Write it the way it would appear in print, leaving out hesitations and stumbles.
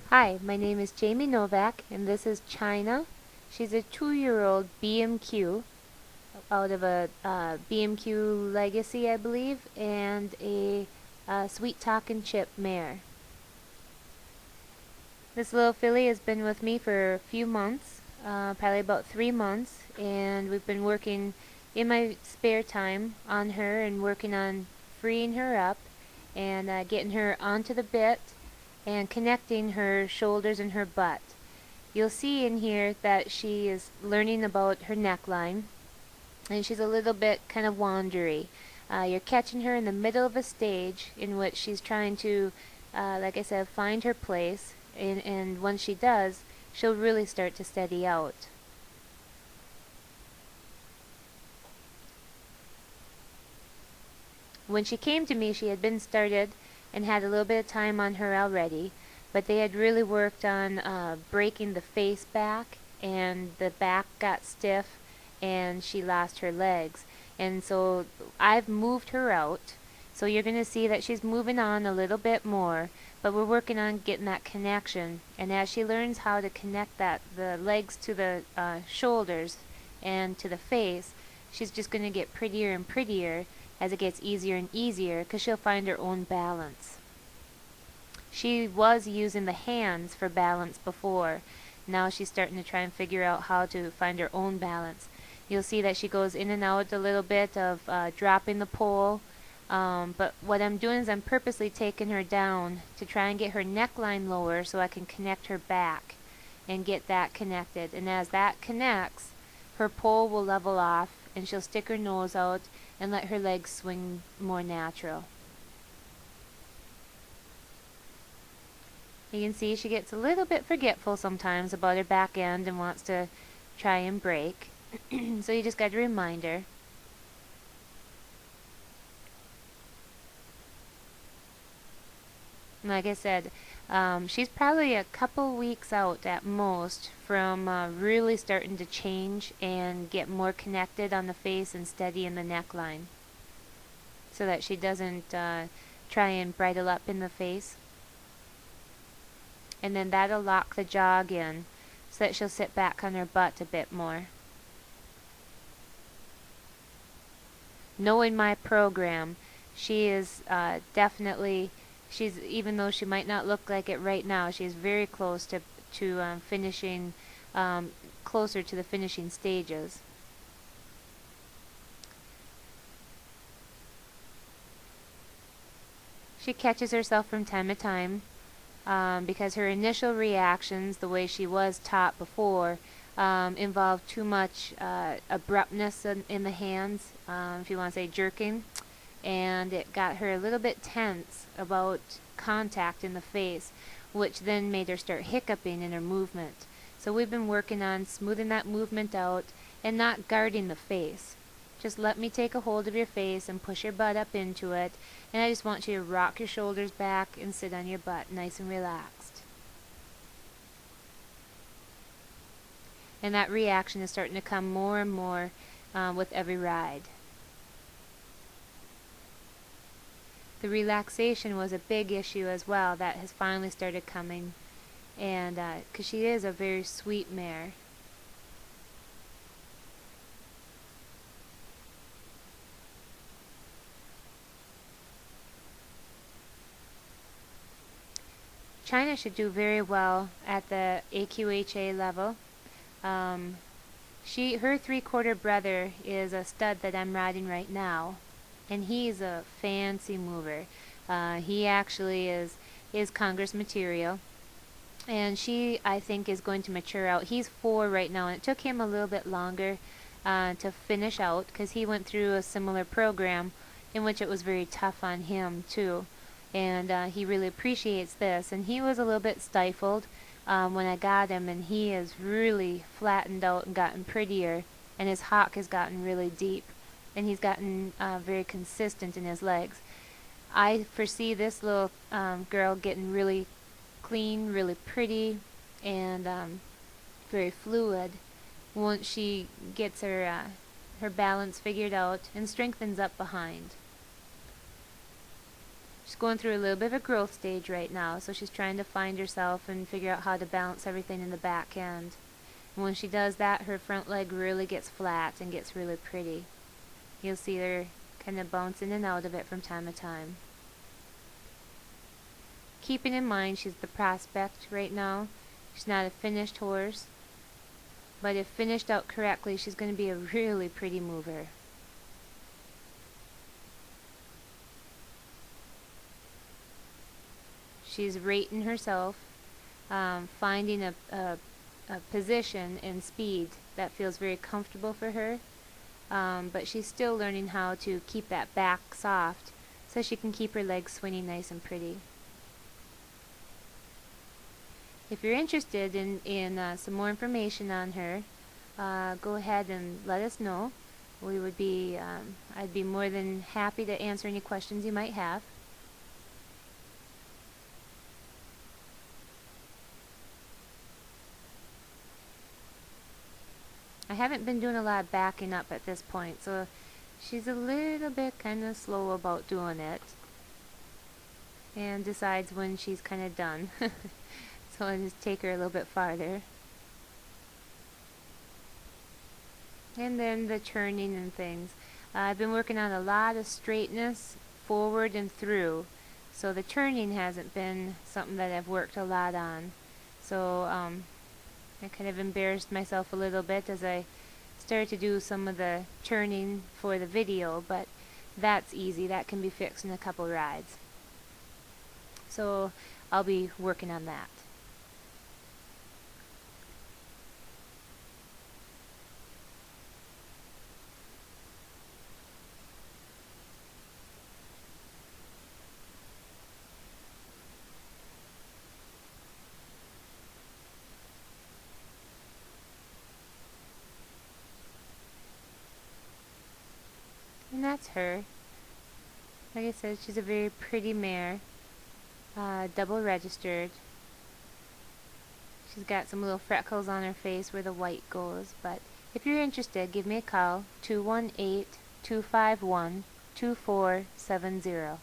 Hi, my name is Jamie Novak, and this is China. She's a 2-year-old BMQ out of a BMQ Legacy, I believe, and a Sweet Talkin' Chip mare. This little filly has been with me for a few months, probably about 3 months, and we've been working in my spare time on her and working on freeing her up and getting her onto the bit and connecting her shoulders and her butt. You'll see in here that she is learning about her neckline, and she's a little bit kind of wandery. You're catching her in the middle of a stage in which she's trying to, like I said, find her place, and once she does, she'll really start to steady out. When she came to me, she had been started and had a little bit of time on her already, but they had really worked on breaking the face back, and the back got stiff, and she lost her legs. And so I've moved her out, so you're going to see that she's moving on a little bit more, but we're working on getting that connection. And as she learns how to connect the legs to the shoulders and to the face, she's just going to get prettier and prettier as it gets easier and easier, because she'll find her own balance. She was using the hands for balance before. Now she's starting to try and figure out how to find her own balance. You'll see that she goes in and out a little bit of dropping the pole, but what I'm doing is I'm purposely taking her down to try and get her neckline lower so I can connect her back and get that connected. And as that connects, her pole will level off and she'll stick her nose out and let her legs swing more natural. You can see she gets a little bit forgetful sometimes about her back end and wants to try and break. So you just got to remind her. Like I said, she's probably a couple weeks out at most from really starting to change and get more connected on the face and steady in the neckline, so that she doesn't try and bridle up in the face. And then that'll lock the jog in so that she'll sit back on her butt a bit more. Knowing my program, she is definitely, even though she might not look like it right now, she's very close to finishing, closer to the finishing stages. She catches herself from time to time, because her initial reactions, the way she was taught before, involved too much abruptness in the hands, if you want to say jerking, and it got her a little bit tense about contact in the face, which then made her start hiccuping in her movement. So we've been working on smoothing that movement out and not guarding the face. Just let me take a hold of your face and push your butt up into it, and I just want you to rock your shoulders back and sit on your butt nice and relaxed. And that reaction is starting to come more and more with every ride. The relaxation was a big issue as well. That has finally started coming, and because she is a very sweet mare. China should do very well at the AQHA level. Her 3/4 brother is a stud that I'm riding right now, and he's a fancy mover. He actually is Congress material, and she, I think, is going to mature out. He's 4 right now, and it took him a little bit longer to finish out, because he went through a similar program in which it was very tough on him too, and he really appreciates this. And he was a little bit stifled when I got him, and he has really flattened out and gotten prettier, and his hock has gotten really deep, and he's gotten very consistent in his legs. I foresee this little girl getting really clean, really pretty, and very fluid once she gets her balance figured out and strengthens up behind. She's going through a little bit of a growth stage right now, so she's trying to find herself and figure out how to balance everything in the back end. And when she does that, her front leg really gets flat and gets really pretty. You'll see her kind of bounce in and out of it from time to time. Keeping in mind she's the prospect right now. She's not a finished horse, but if finished out correctly, she's going to be a really pretty mover. She's rating herself, finding a position and speed that feels very comfortable for her, but she's still learning how to keep that back soft so she can keep her legs swinging nice and pretty. If you're interested in some more information on her, go ahead and let us know. We would be, I'd be more than happy to answer any questions you might have. I haven't been doing a lot of backing up at this point, so she's a little bit kind of slow about doing it and decides when she's kind of done. So I'll just take her a little bit farther. And then the turning and things. I've been working on a lot of straightness forward and through, so the turning hasn't been something that I've worked a lot on. So I kind of embarrassed myself a little bit as I started to do some of the turning for the video, but that's easy. That can be fixed in a couple rides. So I'll be working on that. And that's her. Like I said, she's a very pretty mare, double registered. She's got some little freckles on her face where the white goes, but if you're interested, give me a call, 218-251-2470.